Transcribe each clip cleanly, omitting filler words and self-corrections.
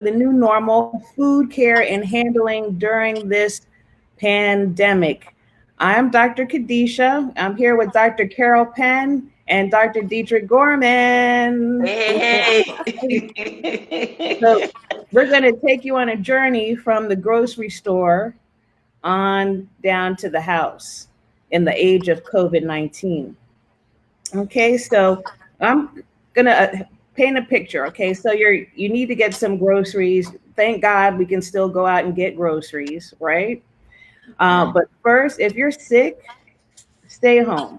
the new normal, food care and handling during this pandemic. I'm Dr. Kadisha. I'm here with Dr. Carol Penn and Dr. Dietrich Gorman. Hey. So we're going to take you on a journey from the grocery store on down to the house in the age of COVID-19. Okay, so I'm gonna paint a picture. Okay, so you need to get some groceries. Thank God we can still go out and get groceries, right? But first, if you're sick, stay home.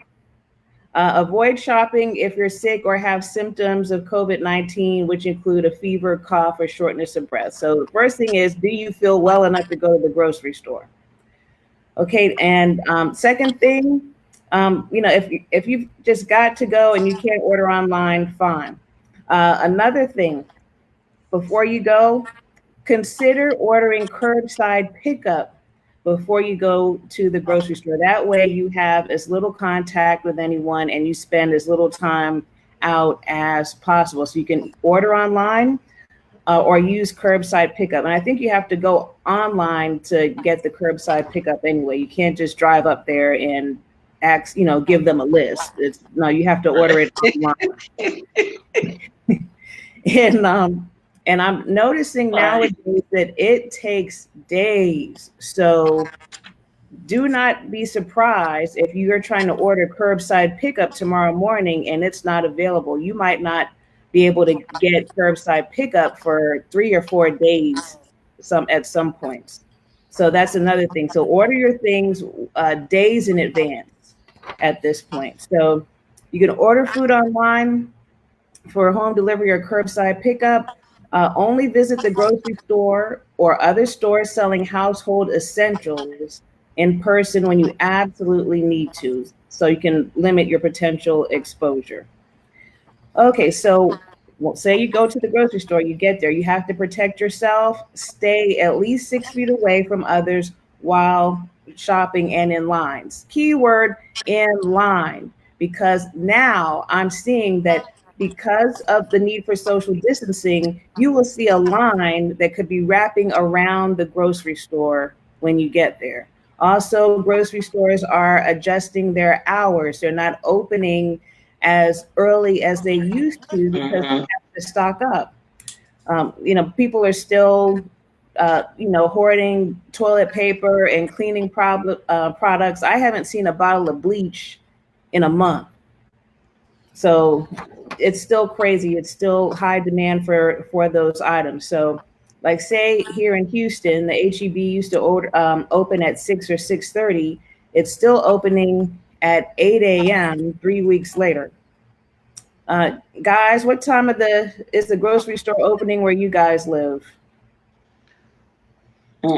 Avoid shopping if you're sick or have symptoms of COVID-19, which include a fever, cough, or shortness of breath. So the first thing is, do you feel well enough to go to the grocery store? Okay, and second thing, if you've just got to go and you can't order online, fine. Another thing, before you go, consider ordering curbside pickup before you go to the grocery store. That way, you have as little contact with anyone and you spend as little time out as possible. So you can order online or use curbside pickup. And I think you have to go online to get the curbside pickup anyway. You can't just drive up there and give them a list. No, you have to order it online. and and I'm noticing nowadays that it takes days. So do not be surprised if you're trying to order curbside pickup tomorrow morning and it's not available. You might not be able to get curbside pickup for 3 or 4 days at some points. So that's another thing. So order your things days in advance at this point. So you can order food online for home delivery or curbside pickup. Only visit the grocery store or other stores selling household essentials in person when you absolutely need to, so you can limit your potential exposure. Okay, so say you go to the grocery store, you get there, you have to protect yourself, stay at least 6 feet away from others while shopping and in lines. Keyword in line, because now I'm seeing that because of the need for social distancing, you will see a line that could be wrapping around the grocery store when you get there. Also, grocery stores are adjusting their hours. They're not opening as early as they used to because they have to stock up. People are still, hoarding toilet paper and cleaning products. I haven't seen a bottle of bleach in a month. So it's still crazy. It's still high demand for those items. So, like say here in Houston, the HEB used to open at 6 or 6:30. It's still opening at 8 a.m. 3 weeks later. Guys, what time is the grocery store opening where you guys live?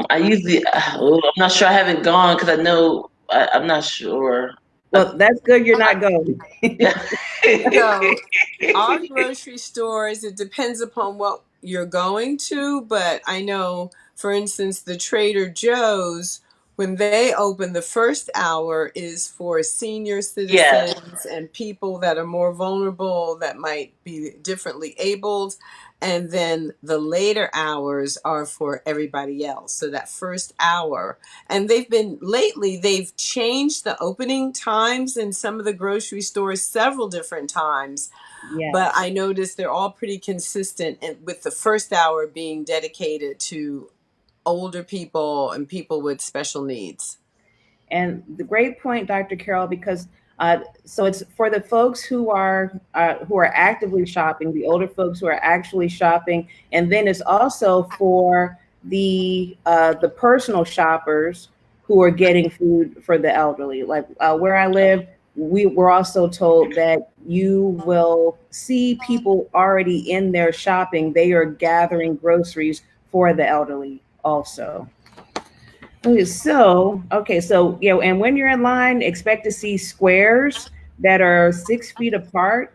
I usually, I'm not sure. I haven't gone because I know I'm not sure. Well, that's good. You're not going. So our grocery stores, it depends upon what you're going to, but I know, for instance, the Trader Joe's, when they open, the first hour is for senior Yes. citizens and people that are more vulnerable, that might be differently abled. And then the later hours are for everybody else. So that first hour. And they've changed the opening times in some of the grocery stores several different times. But Yes. I noticed they're all pretty consistent with the first hour being dedicated to older people and people with special needs. And the great point, Dr. Carol, because so it's for the folks who are actively shopping, the older folks who are actually shopping, and then it's also for the personal shoppers who are getting food for the elderly. Like where I live, we were also told that you will see people already in there shopping. They are gathering groceries for the elderly also. So and when you're in line, expect to see squares that are 6 feet apart,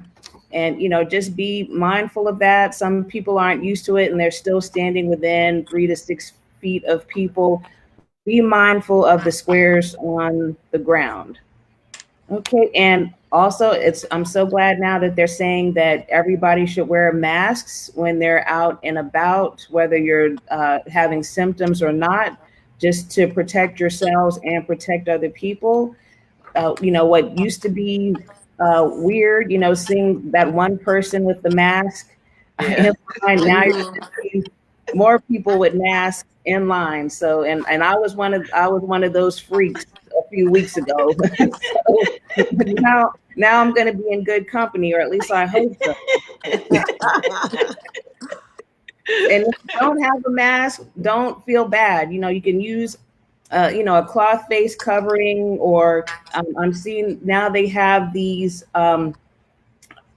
and just be mindful of that. Some people aren't used to it, and they're still standing within 3 to 6 feet of people. Be mindful of the squares on the ground. Okay, and also I'm so glad now that they're saying that everybody should wear masks when they're out and about, whether you're having symptoms or not, just to protect yourselves and protect other people. What used to be weird, seeing that one person with the mask Yeah. in line, now you're Mhm. seeing more people with masks in line. So, and I was one of those freaks a few weeks ago. So now I'm going to be in good company, or at least I hope so. And if you don't have a mask, don't feel bad. You can use a cloth face covering, or I'm seeing now they have these.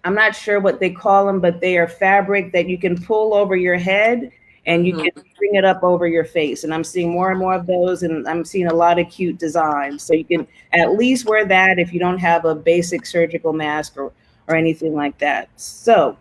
I'm not sure what they call them, but they are fabric that you can pull over your head and you can Mhm. bring it up over your face. And I'm seeing more and more of those, and I'm seeing a lot of cute designs. So you can at least wear that if you don't have a basic surgical mask or anything like that. So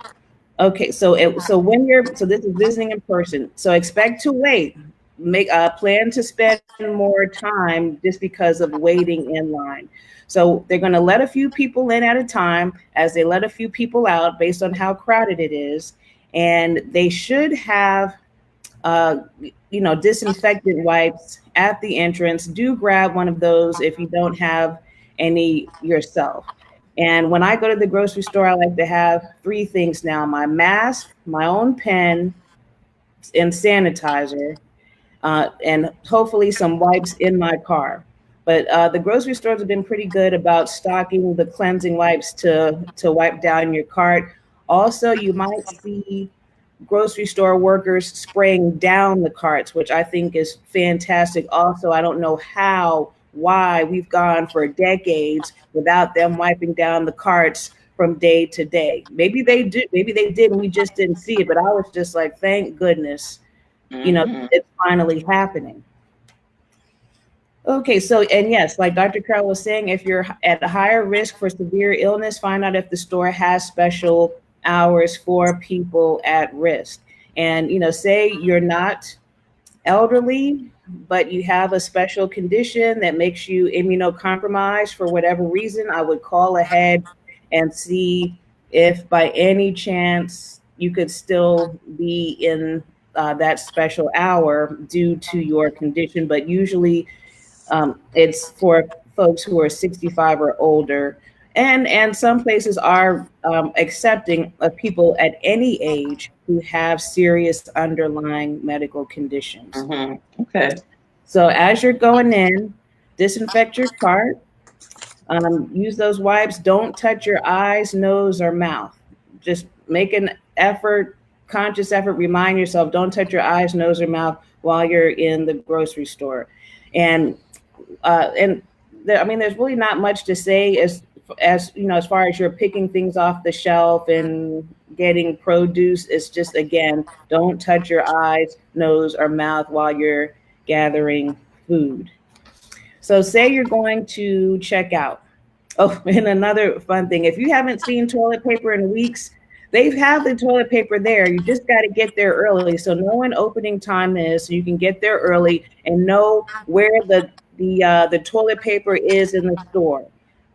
okay, so this is visiting in person. So expect to wait. Make a plan to spend more time just because of waiting in line. So they're going to let a few people in at a time as they let a few people out based on how crowded it is, and they should have uh, disinfectant wipes at the entrance. Do grab one of those if you don't have any yourself. And when I go to the grocery store, I like to have three things now: my mask, my own pen, and sanitizer, and hopefully some wipes in my car. But the grocery stores have been pretty good about stocking the cleansing wipes to wipe down your cart. Also, you might see grocery store workers spraying down the carts, which I think is fantastic. Also, I don't know why we've gone for decades without them wiping down the carts from day to day. Maybe they did, and we just didn't see it. But I was just like, thank goodness, Hmm. it's finally happening. Okay, so and yes, like Dr. Carroll was saying, if you're at a higher risk for severe illness, find out if the store has special hours for people at risk. And say you're not elderly, but you have a special condition that makes you immunocompromised for whatever reason, I would call ahead and see if by any chance you could still be in that special hour due to your condition. But usually it's for folks who are 65 or older, and some places are accepting of people at any age who have serious underlying medical conditions. Hmm. Okay. So as you're going in, disinfect your cart. Use those wipes. Don't touch your eyes, nose, or mouth. Just make an effort, conscious effort. Remind yourself, don't touch your eyes, nose, or mouth while you're in the grocery store. And I mean, there's really not much to say as far as you're picking things off the shelf and getting produce. It's just again, don't touch your eyes, nose, or mouth while you're gathering food. So, say you're going to check out. Oh, and another fun thing: if you haven't seen toilet paper in weeks, they have the toilet paper there. You just got to get there early, so know when opening time is, so you can get there early and know where the toilet paper is in the store.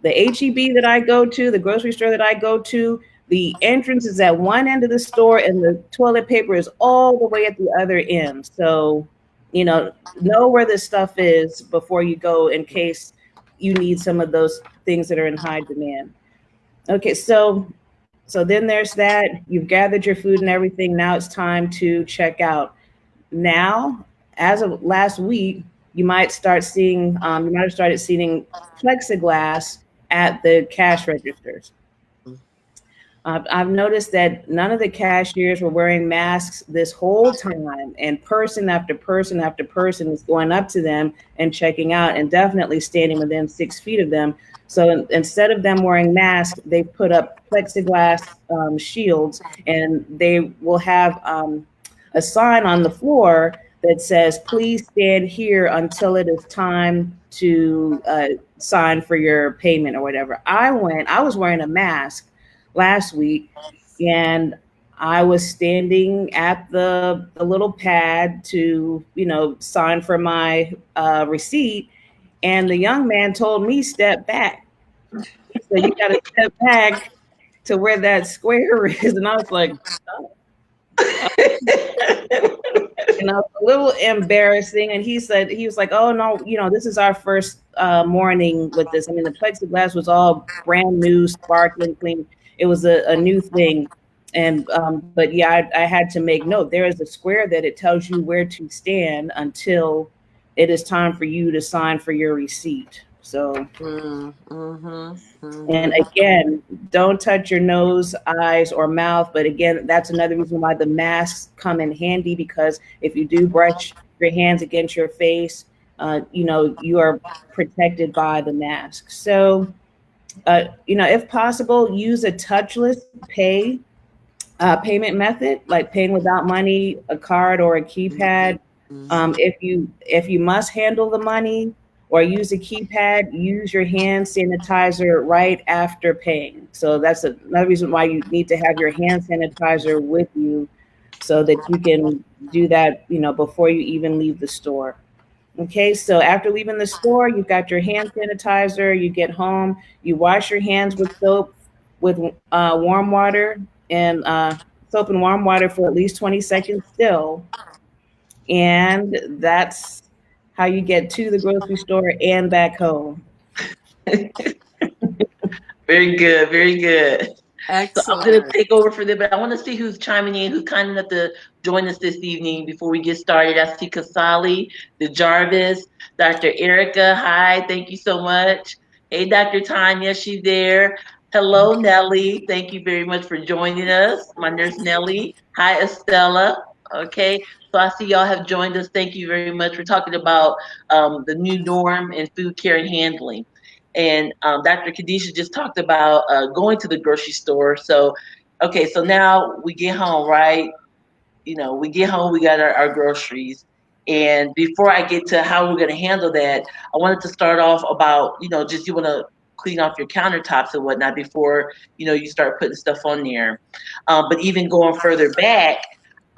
The HEB that I go to, the grocery store that I go to, the entrance is at one end of the store, and the toilet paper is all the way at the other end. So, know where this stuff is before you go, in case you need some of those things that are in high demand. Okay, so then there's that. You've gathered your food and everything. Now it's time to check out. Now, as of last week, you might have started seeing plexiglass at the cash registers. I've noticed that none of the cashiers were wearing masks this whole time, and person after person after person is going up to them and checking out, and definitely standing within 6 feet of them. So instead of them wearing masks, they put up plexiglass shields, and they will have a sign on the floor that says, "Please stand here until it is time to sign for your payment," or whatever. I was wearing a mask last week, and I was standing at the little pad to, sign for my receipt. And the young man told me, "Step back." So you got to step back to where that square is. And I was like, oh. A little embarrassing. And he was like, oh no, this is our first morning with this. I mean, the plexiglass was all brand new, sparkling clean. It was a new thing. And but yeah, I had to make note. There is a square that it tells you where to stand until it is time for you to sign for your receipt. So, and again, don't touch your nose, eyes, or mouth. But again, that's another reason why the masks come in handy, because if you do brush your hands against your face, you are protected by the mask. So, if possible, use a touchless payment method, like paying without money, a card or a keypad. If you must handle the money or use a keypad, use your hand sanitizer right after paying. So that's another reason why you need to have your hand sanitizer with you, so that you can do that, before you even leave the store. Okay, so after leaving the store, you've got your hand sanitizer. You get home, you wash your hands with soap, with warm water, and soap and warm water for at least 20 seconds still. And that's how you get to the grocery store and back home. Very good, very good. So I'm going to Excellent. take over for them, but I want to see who's chiming in, who's kind enough to join us this evening before we get started. I see Kasali, the Jarvis, Dr. Erica. Hi, thank you so much. Hey, Dr. Tanya, she's there. Hello, Nellie. Thank you very much for joining us. My nurse Nellie. Hi, Estella. Okay, so I see y'all have joined us. Thank you very much. We're talking about the new norm in food care and handling. And Dr. Khadijah just talked about going to the grocery store. So, okay, so now we get home, right? We get home, we got our groceries. And before I get to how we're going to handle that, I wanted to start off about, just you want to clean off your countertops and whatnot before, you start putting stuff on there. But even going further back,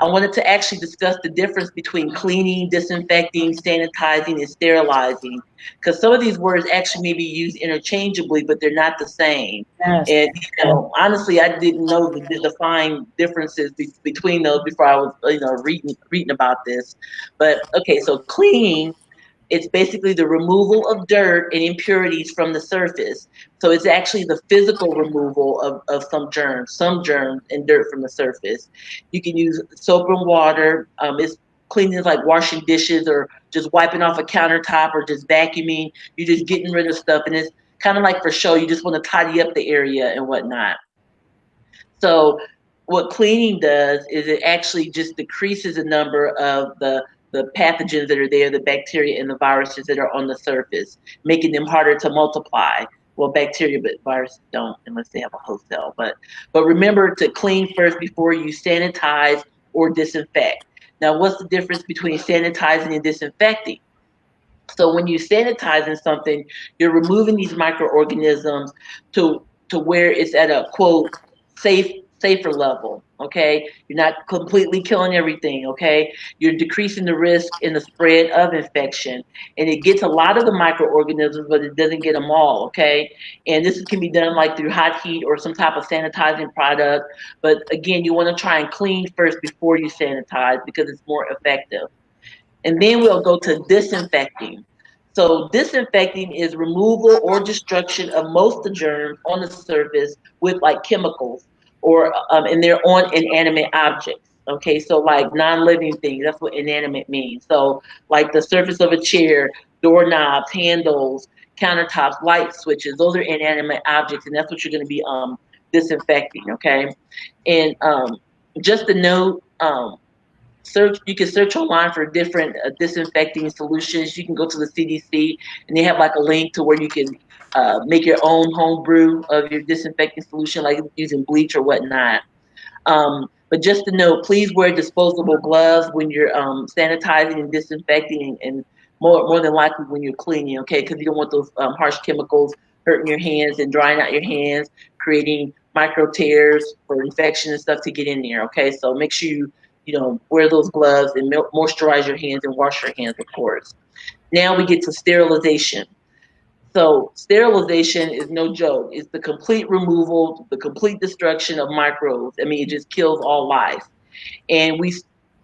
I wanted to actually discuss the difference between cleaning, disinfecting, sanitizing, and sterilizing, because some of these words actually may be used interchangeably, but they're not the same. Yes. And honestly, I didn't know the fine differences between those before I was, reading about this. But okay, so cleaning, it's basically the removal of dirt and impurities from the surface. So it's actually the physical removal of some germs and dirt from the surface. You can use soap and water. It's cleaning is like washing dishes or just wiping off a countertop or just vacuuming. You're just getting rid of stuff, and it's kind of like for show. You just want to tidy up the area and whatnot. So what cleaning does is it actually just decreases the number of the pathogens that are there, the bacteria and the viruses that are on the surface, making them harder to multiply. Well, bacteria, but viruses don't unless they have a host cell. But remember to clean first before you sanitize or disinfect. Now, what's the difference between sanitizing and disinfecting? So when you're sanitizing something, you're removing these microorganisms to where it's at a quote safer level. Okay, you're not completely killing everything. Okay, you're decreasing the risk in the spread of infection, and it gets a lot of the microorganisms, but it doesn't get them all. Okay, and this can be done like through hot heat or some type of sanitizing product. But again, you want to try and clean first before you sanitize because it's more effective. And then we'll go to disinfecting. So disinfecting is removal or destruction of most of the germs on the surface with like chemicals or and they're on inanimate objects. Okay, so like non-living things, that's what inanimate means. So like the surface of a chair, doorknobs, handles, countertops, light switches, those are inanimate objects, and that's what you're going to be disinfecting. Okay, and just a note, you can search online for different disinfecting solutions. You can go to the CDC and they have like a link to where you can make your own home brew of your disinfecting solution, like using bleach or whatnot. But just to note, please wear disposable gloves when you're sanitizing and disinfecting, and more than likely when you're cleaning, okay? Because you don't want those harsh chemicals hurting your hands and drying out your hands, creating micro tears for infection and stuff to get in there, okay? So make sure you wear those gloves and moisturize your hands and wash your hands, of course. Now we get to sterilization. So sterilization is no joke. It's the complete removal, the complete destruction of microbes. I mean, it just kills all life. And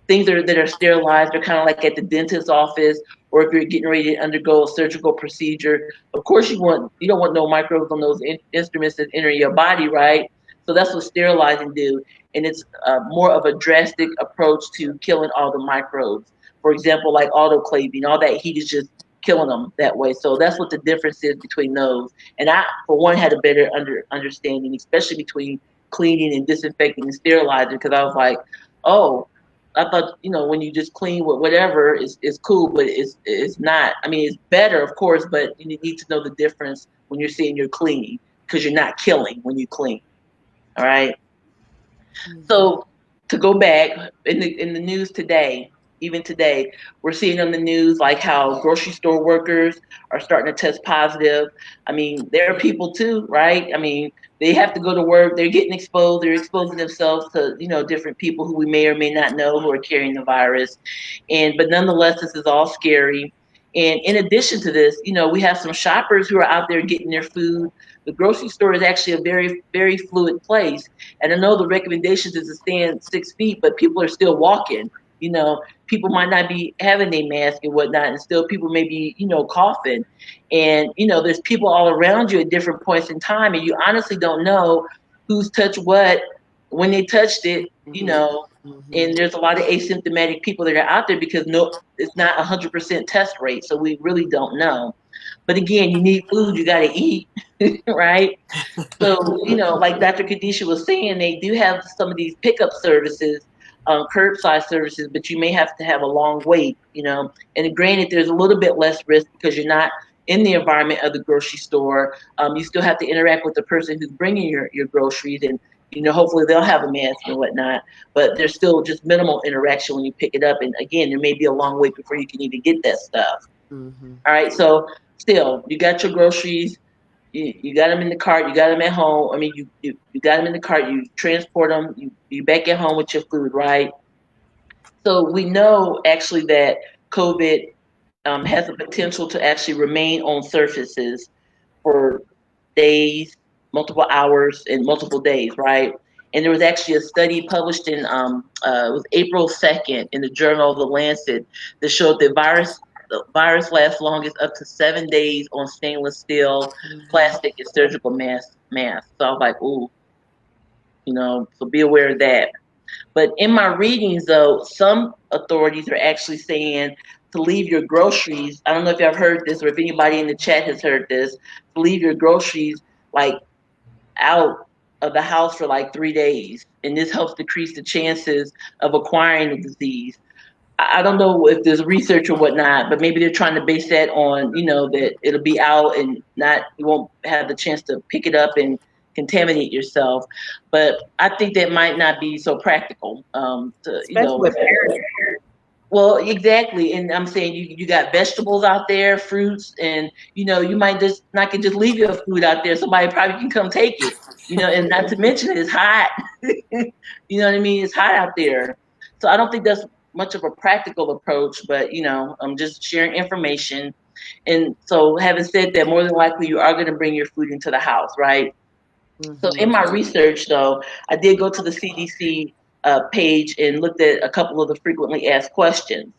things that are sterilized are kind of like at the dentist's office, or if you're getting ready to undergo a surgical procedure. Of course, you don't want no microbes on those instruments that enter your body, right? So that's what sterilizing do, and it's more of a drastic approach to killing all the microbes. For example, like autoclaving, all that heat is just killing them that way. So that's what the difference is between those. And I, for one, had a better understanding, especially between cleaning and disinfecting and sterilizing, because I was like, oh, I thought, when you just clean with whatever is cool, but it's not. I mean, it's better, of course, but you need to know the difference when you're saying you're cleaning, because you're not killing when you clean. All right. So to go back in the news today, even today, we're seeing on the news like how grocery store workers are starting to test positive. I mean, there are people too, right? I mean, they have to go to work. They're getting exposed. They're exposing themselves to different people who we may or may not know who are carrying the virus. But nonetheless, this is all scary. And in addition to this, we have some shoppers who are out there getting their food. The grocery store is actually a very, very fluid place. And I know the recommendations is to stand 6 feet, but people are still walking. People might not be having a mask and whatnot, and still people may be, coughing. And, there's people all around you at different points in time, and you honestly don't know who's touched what, when they touched it, and there's a lot of asymptomatic people that are out there because it's not 100% test rate. So we really don't know. But again, you need food, you got to eat, right? So, like Dr. Kadisha was saying, they do have some of these pickup services, curbside services, but you may have to have a long wait, And granted, there's a little bit less risk because you're not in the environment of the grocery store. You still have to interact with the person who's bringing your groceries, and hopefully they'll have a mask and whatnot. But there's still just minimal interaction when you pick it up. And again, there may be a long wait before you can even get that stuff. All right, so still, you got your groceries. You got them in the cart. You got them at home. I mean, you got them in the cart. You transport them. You back at home with your food, right? So we know actually that COVID has the potential to actually remain on surfaces for days, multiple hours, and multiple days, right? And there was actually a study published in it was April 2nd in the Journal of the Lancet that showed that the virus lasts longest up to 7 days on stainless steel, plastic, and surgical masks. So I was like, ooh, so be aware of that. But in my readings, though, some authorities are actually saying to leave your groceries. I don't know if y'all have heard this or if anybody in the chat has heard this, to leave your groceries like out of the house for like 3 days. And this helps decrease the chances of acquiring the disease. I don't know if there's research or whatnot, but maybe they're trying to base that on, that it'll be out and you won't have the chance to pick it up and contaminate yourself. But I think that might not be so practical. Especially with parents. Well, exactly. And I'm saying you got vegetables out there, fruits, and you might just not can just leave your food out there. Somebody probably can come take it. And not to mention it's hot. You know what I mean? It's hot out there. So I don't think that's much of a practical approach, but I'm just sharing information. And so having said that, more than likely you are going to bring your food into the house, right? So in my research, though, I did go to the CDC page and looked at a couple of the frequently asked questions.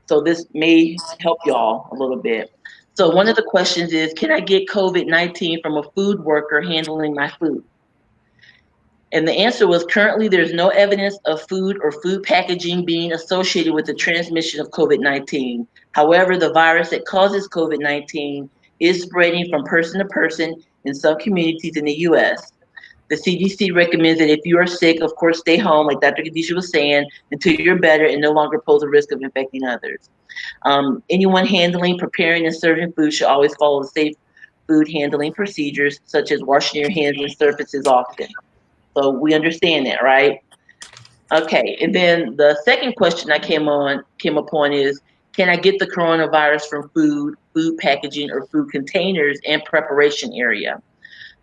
So this may help y'all a little bit. So one of the questions is, can I get COVID-19 from a food worker handling my food? And the answer was, currently there's no evidence of food or food packaging being associated with the transmission of COVID-19. However, the virus that causes COVID-19 is spreading from person to person in some communities in the US. The CDC recommends that if you are sick, of course, stay home, like Dr. Kadisha was saying, until you're better and no longer pose a risk of infecting others. Anyone handling, preparing, and serving food should always follow the safe food handling procedures, such as washing your hands and surfaces often. So we understand that, right? Okay, and then the second question I came upon is, can I get the coronavirus from food packaging, or food containers and preparation area?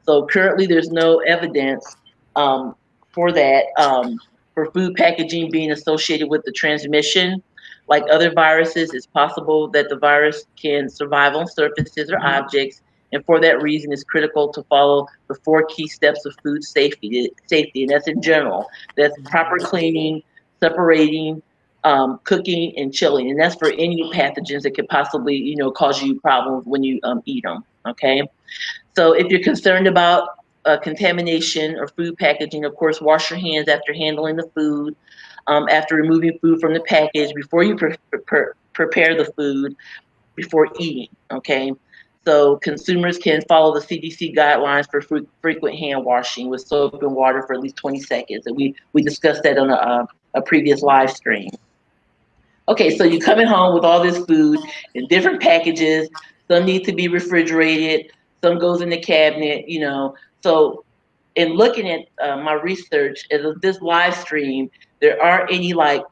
So currently there's no evidence for that, for food packaging being associated with the transmission. Like other viruses, it's possible that the virus can survive on surfaces or objects And for that reason, it's critical to follow the 4 key steps of food safety, and that's in general. That's proper cleaning, separating, cooking, and chilling. And that's for any pathogens that could possibly, cause you problems when you eat them. Okay. So if you're concerned about contamination or food packaging, of course, wash your hands after handling the food, after removing food from the package, before you prepare the food, before eating. Okay. So consumers can follow the CDC guidelines for frequent hand washing with soap and water for at least 20 seconds. And we discussed that on a previous live stream. Okay, so you're coming home with all this food in different packages. Some need to be refrigerated. Some goes in the cabinet. So in looking at my research as of this live stream, there aren't any like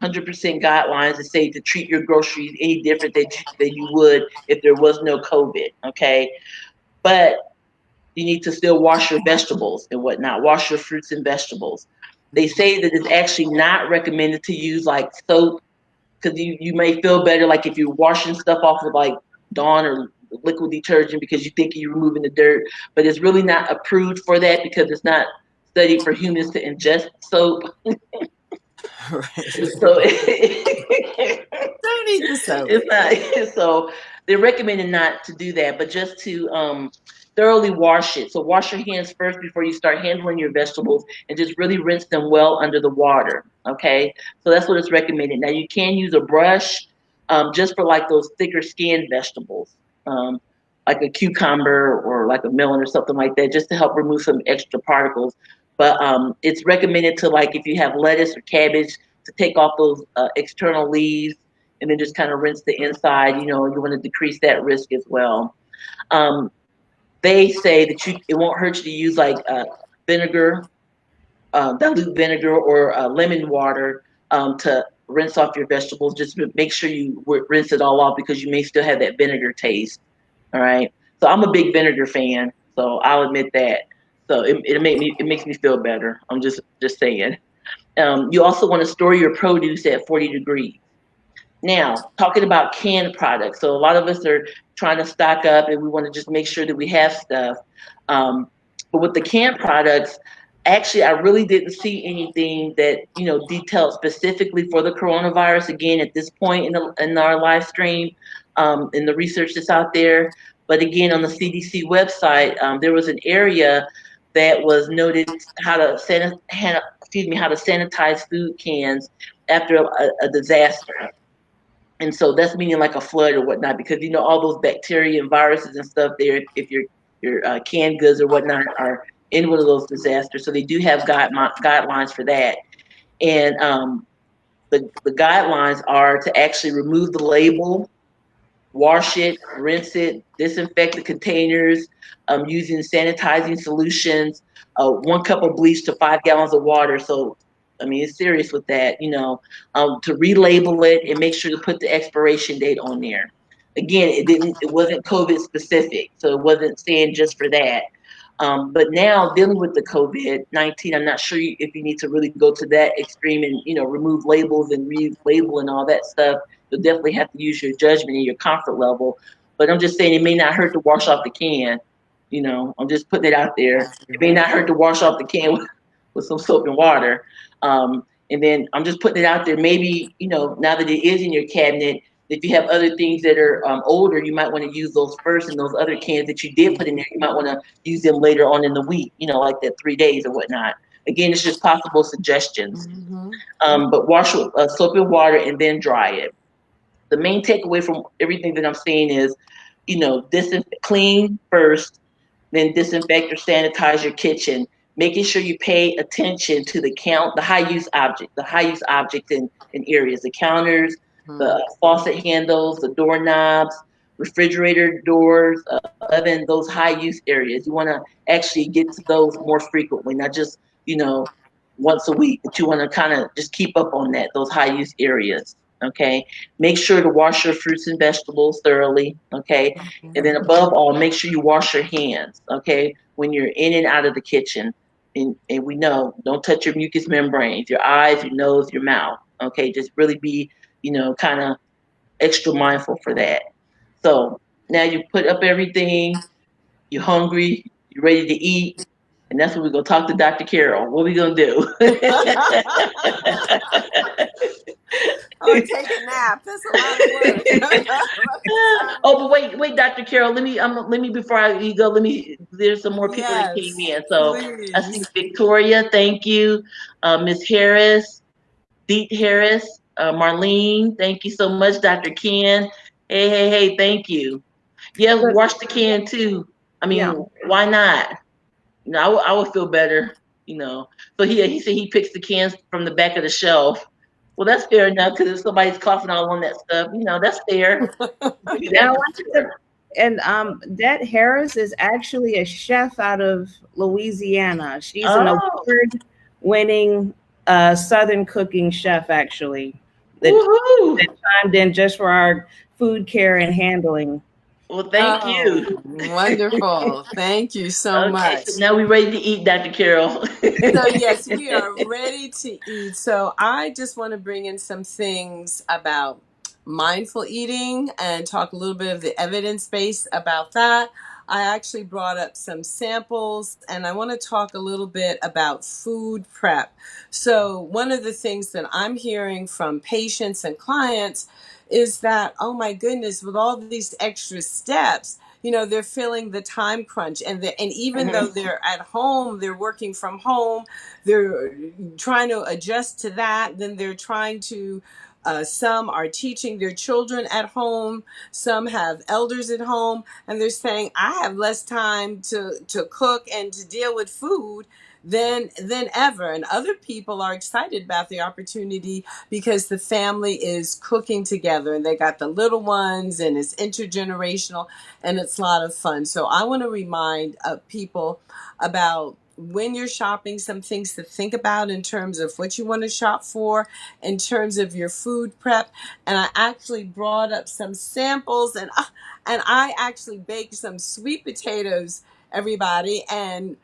100% guidelines that say to treat your groceries any different than you would if there was no COVID. Okay, but you need to still wash your vegetables and whatnot. Wash your fruits and vegetables. They say that it's actually not recommended to use like soap, because you may feel better like if you're washing stuff off with like Dawn or liquid detergent because you think you're removing the dirt, but it's really not approved for that because it's not studied for humans to ingest soap. Right. So Don't need the soap. it's not. So they're recommending not to do that, but just to thoroughly wash it. So wash your hands first before you start handling your vegetables, and just really rinse them well under the water. Okay, so that's what it's recommended. Now you can use a brush, just for like those thicker skinned vegetables, like a cucumber or like a melon or something like that, just to help remove some extra particles. But it's recommended to, like, if you have lettuce or cabbage, to take off those external leaves and then just kind of rinse the inside. You want to decrease that risk as well. Um, they say that it won't hurt you to use like vinegar, dilute vinegar or lemon water, to rinse off your vegetables. Just make sure you rinse it all off because you may still have that vinegar taste. All right. So I'm a big vinegar fan, so I'll admit that. So it makes me feel better. I'm just saying. You also want to store your produce at 40 degrees. Now, talking about canned products. So a lot of us are trying to stock up and we want to just make sure that we have stuff. But with the canned products, actually, I really didn't see anything that, detailed specifically for the coronavirus. Again, at this point in our live stream, in the research that's out there. But again, on the CDC website, there was an area that was noted how to sanitize food cans after a disaster. And so that's meaning like a flood or whatnot, because all those bacteria and viruses and stuff there, if your canned goods or whatnot are in one of those disasters. So they do have guidelines for that. And the guidelines are to actually remove the label, wash it, rinse it, disinfect the containers, using sanitizing solutions, 1 cup of bleach to 5 gallons of water. So, I mean, it's serious with that, to relabel it and make sure to put the expiration date on there. Again, it wasn't COVID specific, so it wasn't saying just for that. But now dealing with the COVID-19, I'm not sure if you need to really go to that extreme and, remove labels and relabel and all that stuff. You'll definitely have to use your judgment and your comfort level. But I'm just saying it may not hurt to wash off the can. I'm just putting it out there. It may not hurt to wash off the can with some soap and water. And then I'm just putting it out there. Maybe, now that it is in your cabinet, if you have other things that are older, you might want to use those first, and those other cans that you did put in there, you might want to use them later on in the week, like that 3 days or whatnot. Again, it's just possible suggestions. But wash with soap and water and then dry it. The main takeaway from everything that I'm saying is, clean first, then disinfect or sanitize your kitchen, making sure you pay attention to the high use objects in areas, the counters, the faucet handles, the doorknobs, refrigerator doors, oven, those high use areas. You want to actually get to those more frequently, not just, once a week, but you want to kind of just keep up on those high use areas. Okay. Make sure to wash your fruits and vegetables thoroughly. Okay. And then above all, make sure you wash your hands. Okay. When you're in and out of the kitchen. And we know, don't touch your mucous membranes, your eyes, your nose, your mouth. Okay. Just really be, kind of extra mindful for that. So now you put up everything, you're hungry, you're ready to eat, and that's when we're gonna talk to Dr. Carol. What we gonna do? Or take a nap. That's a lot of work. By the time Oh, but wait, Dr. Carol. Let me before you go. Let me. There's some more people that came yes, in. So I see please. Victoria. Thank you, Miss Harris, Deet Harris, Marlene. Thank you so much, Dr. Ken. Hey. Thank you. Yeah, Look, wash the can too. I yeah. mean, why not? I would feel better. You know. So he said he picks the cans from the back of the shelf. Well, that's fair enough because if somebody's coughing all on that stuff, that's fair. Do And I that. want you to, and Det Harris is actually a chef out of Louisiana. She's an Oh, award-winning Southern cooking chef, actually, that woohoo! chimed in just for our food care and handling. Well, thank Oh, you. wonderful. Thank you so Okay, much. so now we're ready to eat, Dr. Carol. So, yes, we are ready to eat. So, I just want to bring in some things about mindful eating and talk a little bit of the evidence base about that. I actually brought up some samples and I want to talk a little bit about food prep. So, one of the things that I'm hearing from patients and clients is that, oh my goodness, with all these extra steps, they're feeling the time crunch, and even though Mhm. they're at home, they're working from home, they're trying to adjust to that. Then they're trying to some are teaching their children at home, some have elders at home, and they're saying, I have less time to cook and to deal with food than ever. And other people are excited about the opportunity because the family is cooking together and they got the little ones and it's intergenerational and it's a lot of fun. So I want to remind people about when you're shopping, some things to think about in terms of what you want to shop for, in terms of your food prep. And I actually brought up some samples, and I actually baked some sweet potatoes, everybody, and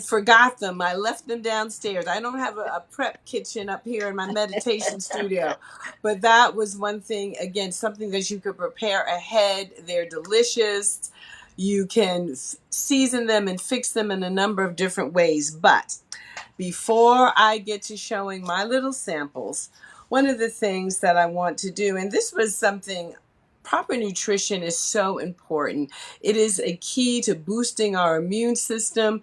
forgot them. I left them downstairs. I don't have a prep kitchen up here in my meditation studio, but that was one thing, again, something that you could prepare ahead. They're delicious. You can season them and fix them in a number of different ways. But before I get to showing my little samples, one of the things that I want to do, and this was something, proper nutrition is so important. It is a key to boosting our immune system.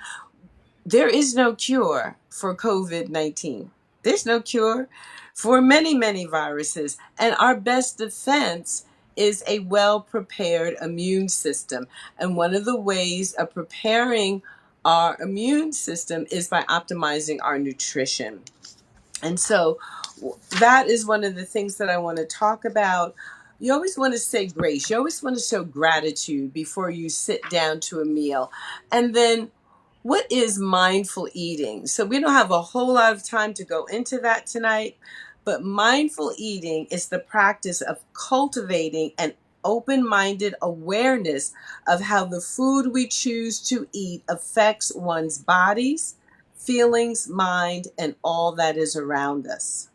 There is no cure for COVID-19. There's no cure for many, many viruses. And our best defense is a well prepared immune system. And one of the ways of preparing our immune system is by optimizing our nutrition. And so that is one of the things that I want to talk about. You always want to say grace. You always want to show gratitude before you sit down to a meal. And then what is mindful eating? So we don't have a whole lot of time to go into that tonight, but mindful eating is the practice of cultivating an open-minded awareness of how the food we choose to eat affects one's bodies, feelings, mind, and all that is around us.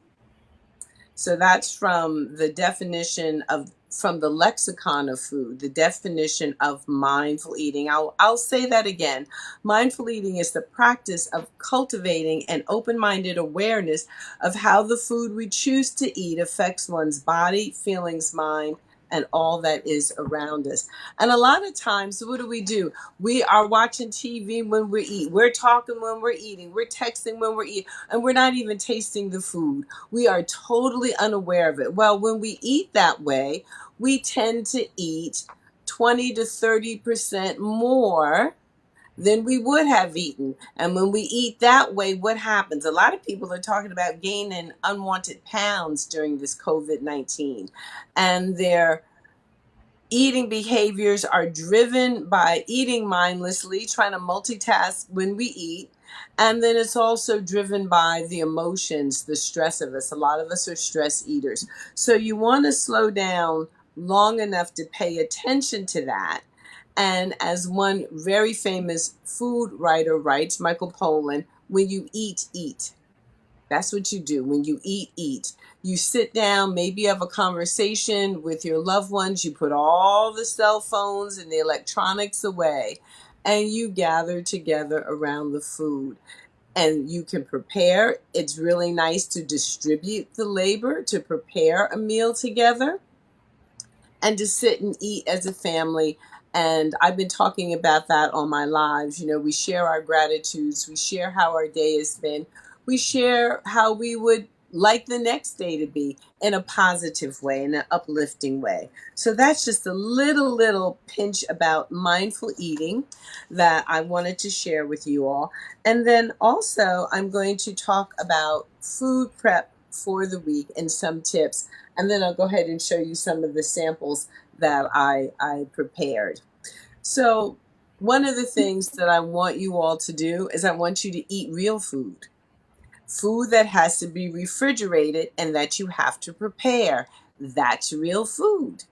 So that's from the definition of from the lexicon of food, the definition of mindful eating. I'll say that again. Mindful eating is the practice of cultivating an open-minded awareness of how the food we choose to eat affects one's body, feelings, mind, and all that is around us. And a lot of times, what do? We are watching TV when we eat. We're talking when we're eating. We're texting when we're eating. And we're not even tasting the food. We are totally unaware of it. Well, when we eat that way, we tend to eat 20 to 30% more than we would have eaten. And when we eat that way, what happens? A lot of people are talking about gaining unwanted pounds during this COVID-19. And their eating behaviors are driven by eating mindlessly, trying to multitask when we eat. And then it's also driven by the emotions, the stress of us. A lot of us are stress eaters. So you want to slow down long enough to pay attention to that. And as one very famous food writer writes, Michael Pollan, when you eat, eat. That's what you do. When you eat, eat. You sit down, maybe you have a conversation with your loved ones. You put all the cell phones and the electronics away. and you gather together around the food. And you can prepare. It's really nice to distribute the labor to prepare a meal together and to sit and eat as a family. And I've been talking about that on my lives. You know, we share our gratitudes, we share how our day has been, we share how we would like the next day to be in a positive way, in an uplifting way. So that's just a little pinch about mindful eating that I wanted to share with you all. And then also, I'm going to talk about food prep for the week and some tips, and then I'll go ahead and show you some of the samples that I prepared. So one of the things that I want you all to do is I want you to eat real food. Food that has to be refrigerated and that you have to prepare. That's real food.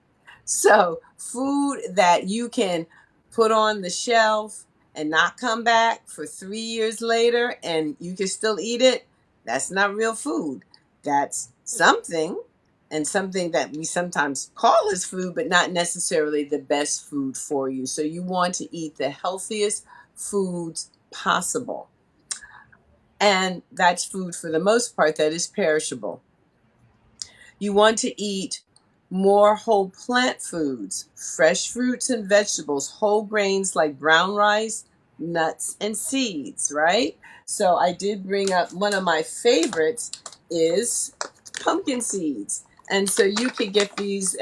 So food that you can put on the shelf and not come back for 3 years later and you can still eat it, that's not real food. That's something, and something that we sometimes call as food, but not necessarily the best food for you. So you want to eat the healthiest foods possible. And that's food for the most part that is perishable. You want to eat more whole plant foods, fresh fruits and vegetables, whole grains like brown rice, nuts, and seeds, right? So I did bring up one of my favorites is pumpkin seeds. And so you could get these,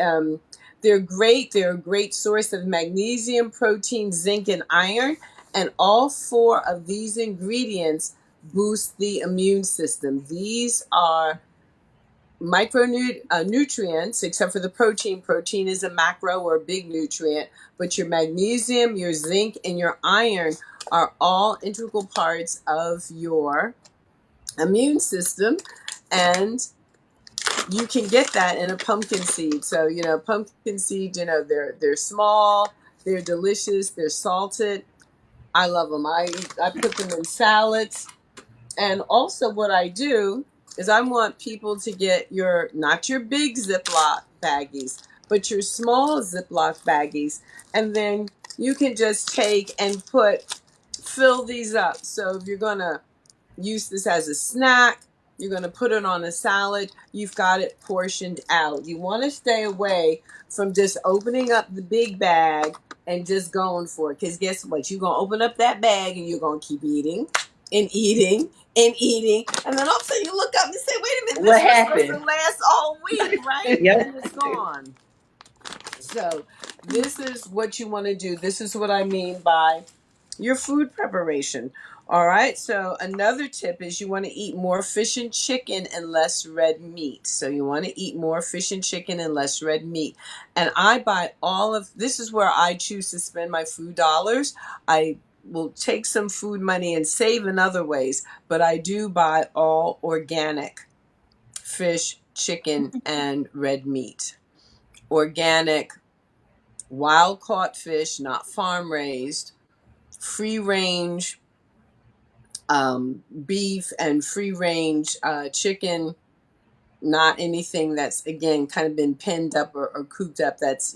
they're great. They're a great source of magnesium, protein, zinc, and iron. And all four of these ingredients boost the immune system. These are micronutrients, except for the protein. Protein is a macro or a big nutrient, but your magnesium, your zinc, and your iron are all integral parts of your immune system, and you can get that in a pumpkin seed. So pumpkin seed, they're small, they're delicious, they're salted. I love them. I put them in salads. And also what I do is I want people to get not your big Ziploc baggies, but your small Ziploc baggies. And then you can just take and fill these up. So if you're going to use this as a snack, you're going to put it on a salad, you've got it portioned out. You want to stay away from just opening up the big bag and just going for it. Because guess what? You're going to open up that bag and you're going to keep eating and eating and eating. And then all of a sudden you look up and say, wait a minute, What this was supposed happened? to last all week, right? Yep. And it's gone. So this is what you want to do. This is what I mean by your food preparation. All right. So another tip is you want to eat more fish and chicken and less red meat. So you want to eat more fish and chicken and less red meat. And I buy this is where I choose to spend my food dollars. I will take some food money and save in other ways, but I do buy all organic fish, chicken, and red meat. Organic, wild caught fish, not farm raised, free range beef, and free range chicken, not anything that's again kind of been pinned up or cooped up. That's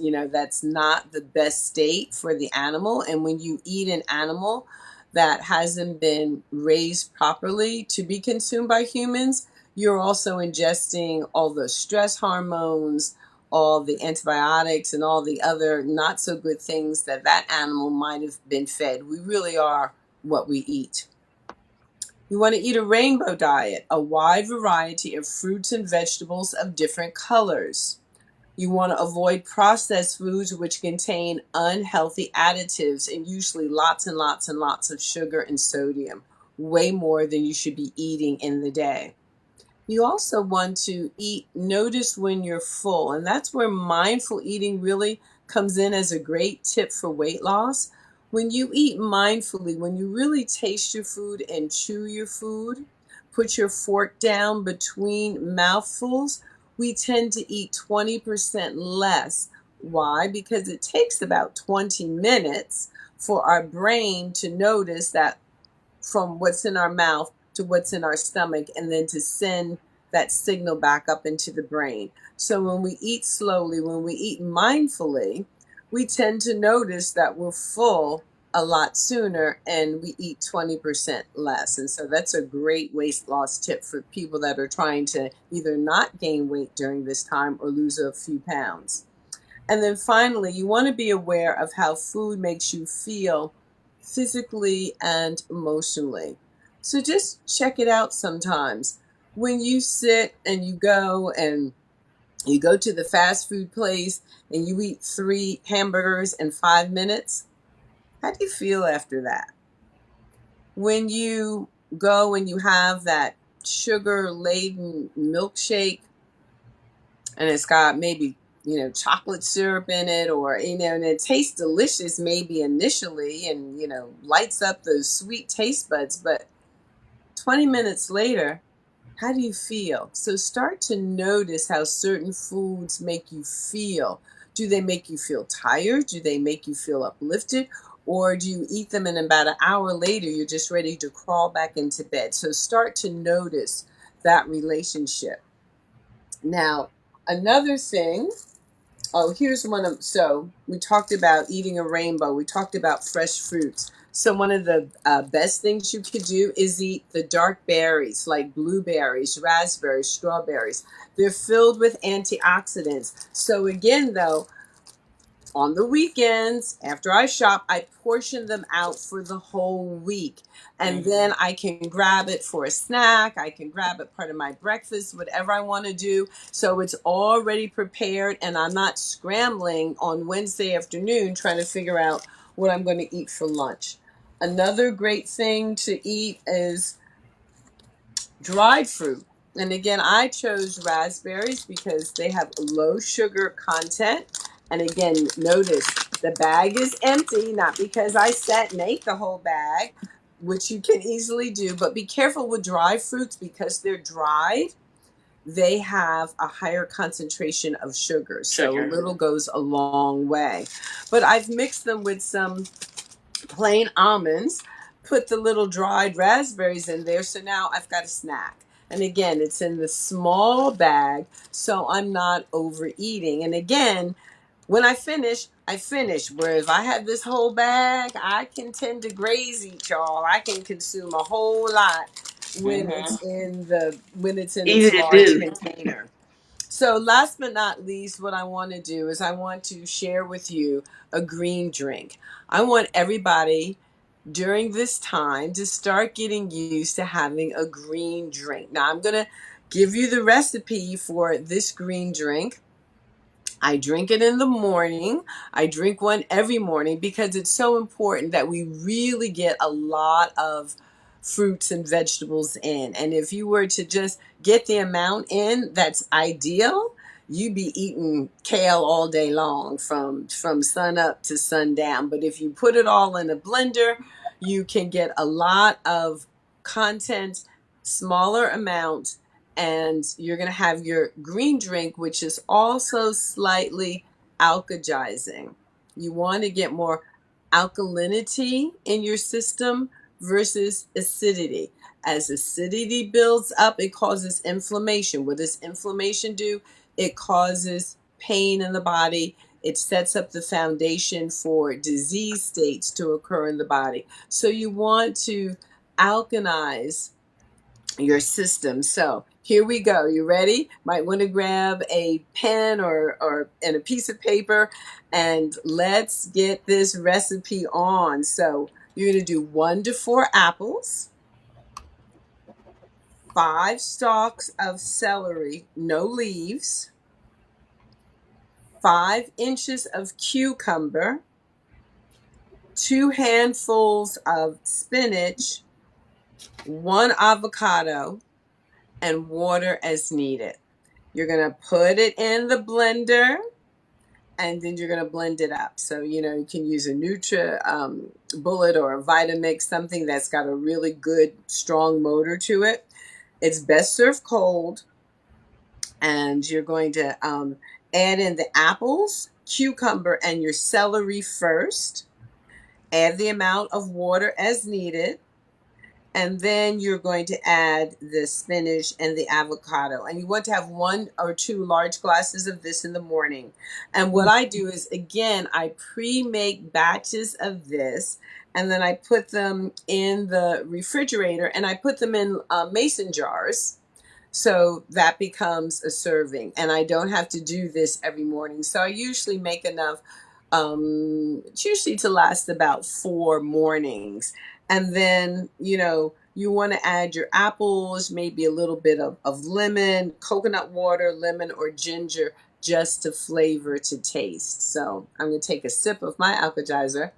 not the best state for the animal. And when you eat an animal that hasn't been raised properly to be consumed by humans, you're also ingesting all the stress hormones, all the antibiotics, and all the other not so good things that animal might have been fed. We really are what we eat. You want to eat a rainbow diet, a wide variety of fruits and vegetables of different colors. You want to avoid processed foods which contain unhealthy additives and usually lots and lots and lots of sugar and sodium, way more than you should be eating in the day. You also want to notice when you're full, and that's where mindful eating really comes in as a great tip for weight loss. When you eat mindfully, when you really taste your food and chew your food, put your fork down between mouthfuls, we tend to eat 20% less. Why? Because it takes about 20 minutes for our brain to notice that from what's in our mouth to what's in our stomach, and then to send that signal back up into the brain. So when we eat slowly, when we eat mindfully, we tend to notice that we're full a lot sooner and we eat 20% less. And so that's a great weight loss tip for people that are trying to either not gain weight during this time or lose a few pounds. And then finally, you want to be aware of how food makes you feel physically and emotionally. So just check it out sometimes. When you sit and you go to the fast food place and you eat 3 hamburgers in 5 minutes, how do you feel after that? When you go and you have that sugar laden milkshake and it's got maybe, chocolate syrup in it, or, and it tastes delicious maybe initially and, lights up those sweet taste buds, but 20 minutes later, how do you feel? So start to notice how certain foods make you feel. Do they make you feel tired? Do they make you feel uplifted? Or do you eat them and about an hour later, you're just ready to crawl back into bed? So start to notice that relationship. Now, another thing, oh, here's one of, so we talked about eating a rainbow. We talked about fresh fruits. So one of the best things you could do is eat the dark berries like blueberries, raspberries, strawberries. They're filled with antioxidants. So again, though, on the weekends, after I shop, I portion them out for the whole week. And then I can grab it for a snack. I can grab it part of my breakfast, whatever I want to do. So it's already prepared and I'm not scrambling on Wednesday afternoon trying to figure out what I'm going to eat for lunch. Another great thing to eat is dried fruit. And again, I chose raspberries because they have low sugar content. And again, notice the bag is empty, not because I sat and ate the whole bag, which you can easily do, but be careful with dry fruits because they're dried. They have a higher concentration of sugar. So a little goes a long way. But I've mixed them with some plain almonds, put the little dried raspberries in there. So now I've got a snack. And again, it's in the small bag, so I'm not overeating. And again, when I finish, I finish. Whereas if I have this whole bag, I can tend to graze eat, y'all. I can consume a whole lot when it's in Easy its to large do. container. So last but not least, what I want to do is I want to share with you a green drink. I want everybody during this time to start getting used to having a green drink. Now, I'm going to give you the recipe for this green drink. I drink it in the morning. I drink one every morning because it's so important that we really get a lot of fruits and vegetables in. And if you were to just get the amount in that's ideal, you'd be eating kale all day long from sun up to sundown. But if you put it all in a blender, you can get a lot of content, smaller amounts, and you're going to have your green drink, which is also slightly alkalizing. You want to get more alkalinity in your system versus acidity. As acidity builds up, it causes inflammation. What does inflammation do? It causes pain in the body. It sets up the foundation for disease states to occur in the body. So you want to alkalize your system. So here we go. You ready? Might want to grab a pen or and a piece of paper and let's get this recipe on. So you're going to do 1 to 4 apples, 5 stalks of celery, no leaves, 5 inches of cucumber, 2 handfuls of spinach, 1 avocado, and water as needed. You're going to put it in the blender and then you're going to blend it up. So, you can use a Bullet or a Vitamix, something that's got a really good, strong motor to it. It's best served cold. And you're going to add in the apples, cucumber, and your celery first. Add the amount of water as needed. And then you're going to add the spinach and the avocado. And you want to have 1 or 2 large glasses of this in the morning. And what I do is, again, I pre-make batches of this, and then I put them in the refrigerator, and I put them in mason jars, so that becomes a serving, and I don't have to do this every morning. So I usually make enough, it's usually to last about 4 mornings. And then, you want to add your apples, maybe a little bit of lemon, coconut water, lemon, or ginger, just to flavor, to taste. So I'm going to take a sip of my Alka-Seltzer.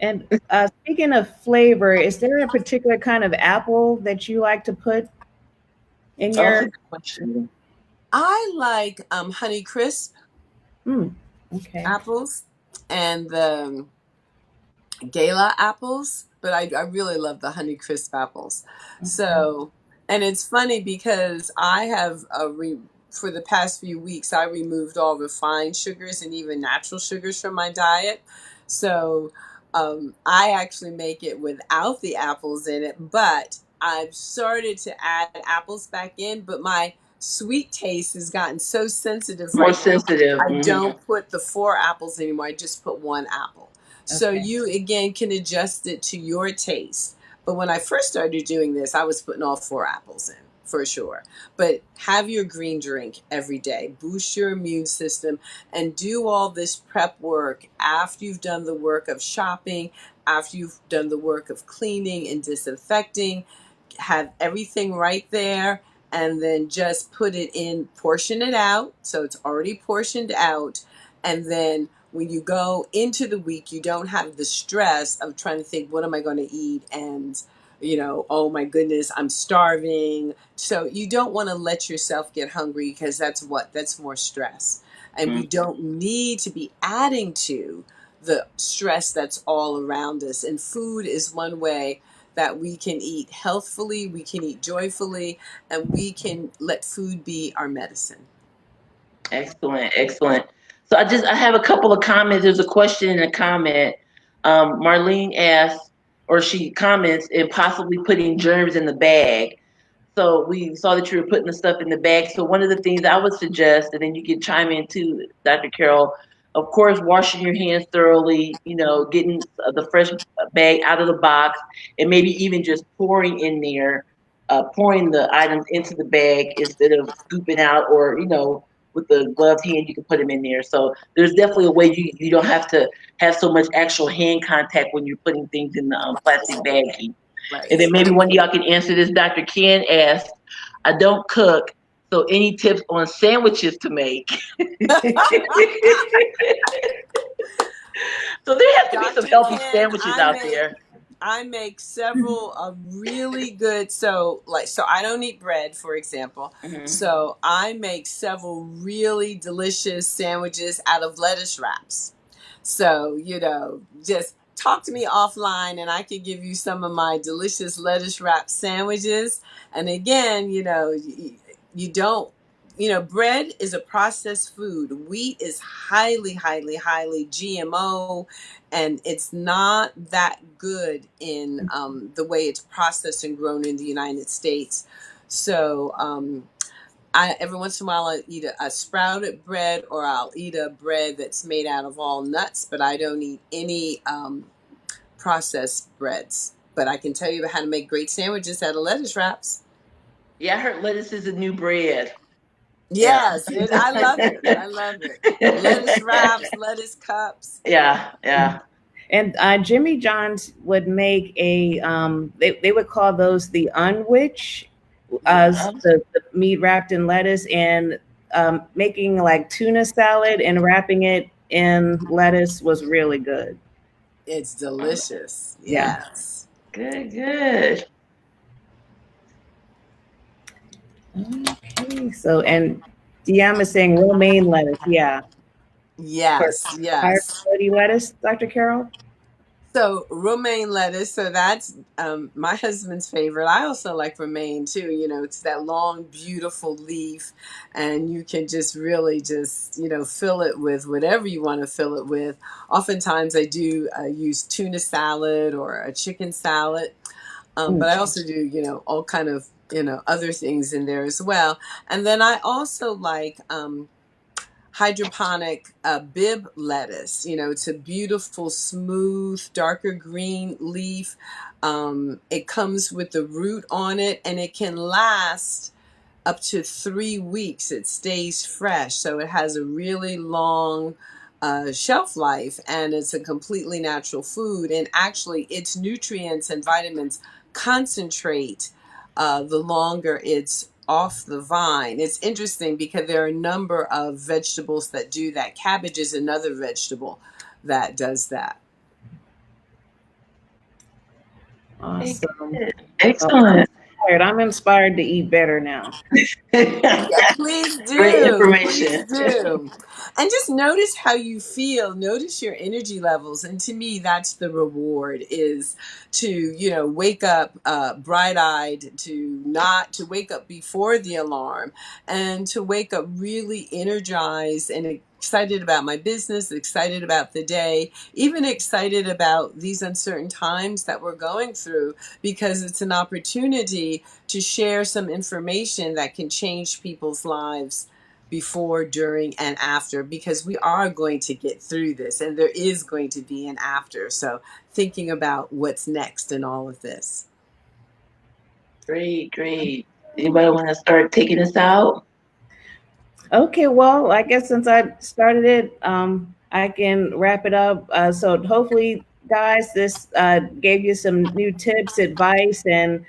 And speaking of flavor, is there a particular kind of apple that you like to put in That's your? a good question. I like Honey Crisp Okay. apples and the Gala apples, but I really love the Honey Crisp apples. So, and it's funny because I have for the past few weeks, I removed all refined sugars and even natural sugars from my diet. So, I actually make it without the apples in it, but I've started to add apples back in, but my sweet taste has gotten so sensitive More right now. sensitive. I don't put the 4 apples anymore. I just put 1 apple. So Okay. you again can adjust it to your taste. But when I first started doing this, I was putting all 4 apples in for sure. But have your green drink every day, boost your immune system, and do all this prep work after you've done the work of shopping, after you've done the work of cleaning and disinfecting. Have everything right there, and then just put it in, portion it out. So it's already portioned out. And then when you go into the week, you don't have the stress of trying to think, what am I going to eat? And, oh my goodness, I'm starving. So you don't want to let yourself get hungry, because that's more stress. And we don't need to be adding to the stress that's all around us. And food is one way that we can eat healthfully, we can eat joyfully, and we can let food be our medicine. Excellent, excellent. So I have a couple of comments. There's a question and a comment. Marlene asks, or she comments, and possibly putting germs in the bag. So we saw that you were putting the stuff in the bag. So one of the things I would suggest, and then you can chime in too, Dr. Carol, of course, washing your hands thoroughly, getting the fresh bag out of the box, and maybe even just pouring in there, pouring the items into the bag instead of scooping out, or, with the gloved hand, you can put them in there. So there's definitely a way you don't have to have so much actual hand contact when you're putting things in the plastic bagging. And then Right. maybe one of y'all can answer this. Dr. Ken asked, I don't cook, so any tips on sandwiches to make? So there has to be some Dr. healthy Ken, sandwiches out there. I make several really good, so I don't eat bread, for example. Mm-hmm. So I make several really delicious sandwiches out of lettuce wraps. So, just talk to me offline and I can give you some of my delicious lettuce wrap sandwiches. And again, you don't, bread is a processed food. Wheat is highly, highly, highly GMO, and it's not that good in the way it's processed and grown in the United States. So, I every once in a while I'll eat a sprouted bread, or I'll eat a bread that's made out of all nuts, but I don't eat any processed breads. But I can tell you how to make great sandwiches out of lettuce wraps. Yeah, I heard lettuce is a new bread. Yeah. Yes, I love it. I love it. Lettuce wraps, lettuce cups. Yeah, yeah. And Jimmy John's would make they would call those the unwich, the meat wrapped in lettuce, and making like tuna salad and wrapping it in lettuce was really good. It's delicious. Yeah. Yes. Good, good. Okay. So, and Diam is saying romaine lettuce. Yeah. For Yes, higher yes. quality lettuce, Dr. Carol? So romaine lettuce, so that's my husband's favorite. I also like romaine too. It's that long, beautiful leaf, and you can just really just fill it with whatever you want to fill it with. Oftentimes, I do use tuna salad or a chicken salad. But I also do, all kind of, other things in there as well. And then I also like hydroponic bib lettuce. It's a beautiful, smooth, darker green leaf. It comes with the root on it, and it can last up to 3 weeks. It stays fresh, so it has a really long shelf life, and it's a completely natural food. And actually, its nutrients and vitamins concentrate the longer it's off the vine. It's interesting because there are a number of vegetables that do that. Cabbage is another vegetable that does that. Awesome. Excellent. I'm inspired to eat better now. Yeah, please do. Great Please information. do. And just notice how you feel. Notice your energy levels. And to me, that's the reward, is to, wake up bright-eyed, to wake up before the alarm, and to wake up really energized and excited about my business, excited about the day, even excited about these uncertain times that we're going through, because it's an opportunity to share some information that can change people's lives before, during, and after, because we are going to get through this, and there is going to be an after. So thinking about what's next in all of this. Great, great. Anybody want to start taking us out? Okay, well, I guess since I started it, I can wrap it up. So hopefully, guys, this gave you some new tips, advice, and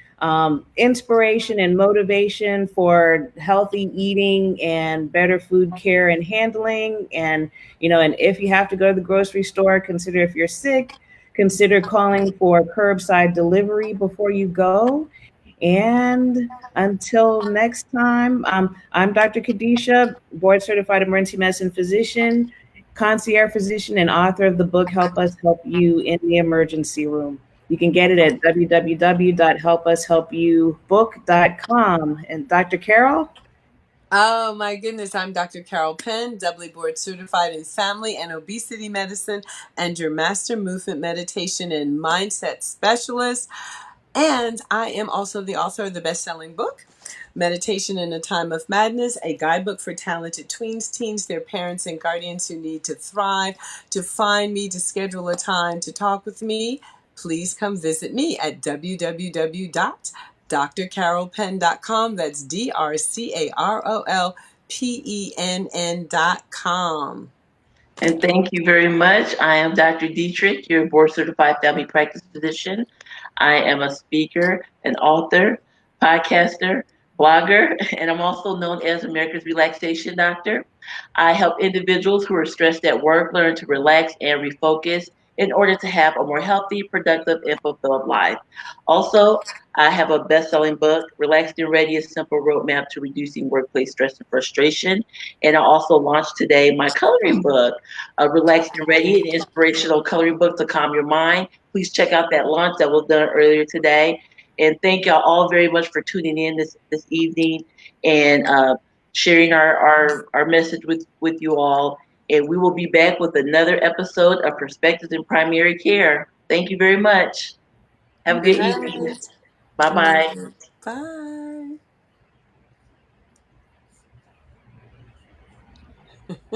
inspiration and motivation for healthy eating and better food care and handling. And and if you have to go to the grocery store, consider, if you're sick, consider calling for curbside delivery before you go. And until next time, I'm Dr. Kadisha, board certified emergency medicine physician, concierge physician, and author of the book Help Us Help You in the Emergency Room. You can get it at www.helpushelpyoubook.com. And Dr. Carol? Oh my goodness, I'm Dr. Carol Penn, doubly board certified in family and obesity medicine, and your master movement meditation and mindset specialist. And I am also the author of the best-selling book, Meditation in a Time of Madness, a guidebook for talented tweens, teens, their parents, and guardians who need to thrive. To find me, to schedule a time to talk with me, please come visit me at www.drcarolpenn.com. That's DRCAROLPENN.com. And thank you very much. I am Dr. Dietrich, your board certified family practice physician. I am a speaker, an author, podcaster, blogger, and I'm also known as America's Relaxation Doctor. I help individuals who are stressed at work learn to relax and refocus in order to have a more healthy, productive, and fulfilled life. Also, I have a best-selling book, Relaxed and Ready: A Simple Roadmap to Reducing Workplace Stress and Frustration. And I also launched today my coloring book, Relaxed and Ready, an inspirational coloring book to calm your mind. Please check out that launch that was done earlier today. And thank y'all all very much for tuning in this evening and sharing our message with you all. And we will be back with another episode of Perspectives in Primary Care. Thank you very much. Have a good evening. Bye-bye. Bye.